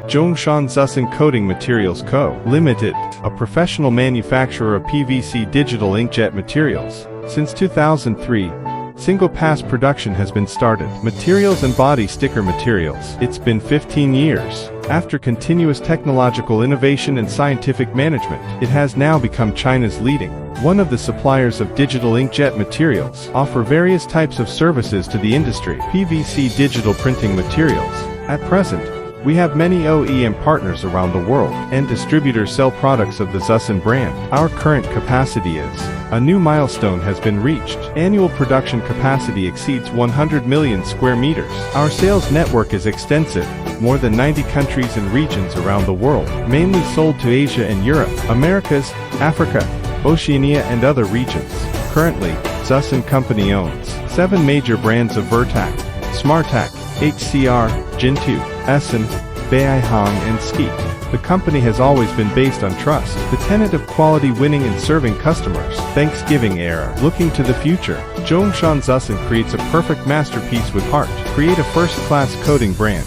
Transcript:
Zhongshan XUSEN Coating Materials Co., Limited, a professional manufacturer of PVC digital inkjet materials. Since 2003, single-pass production has been started. Materials and body sticker materials. It's been 15 years. After continuous technological innovation and scientific management, it has now become China's leading one of the suppliers of digital inkjet materials. Offer various types of services to the industry. PVC digital printing materials. At present, we have many OEM partners around the world, and distributors sell products of the XUSEN brand. Our current capacity is a new milestone has been reached. Annual production capacity exceeds 100 million square meters. Our sales network is extensive, more than 90 countries and regions around the world, mainly sold to Asia and Europe, Americas, Africa, Oceania and other regions. Currently, XUSEN Company owns 7 major brands of VERTAC, SMARTAC, JINTU, ESSEN, BAlHONG and SKEAT. The company has always been based on trust, the tenet of quality winning and serving customers. Thanksgiving era. Looking to the future, Zhongshan XUSEN creates a perfect masterpiece with heart. Create a first-class coating brand.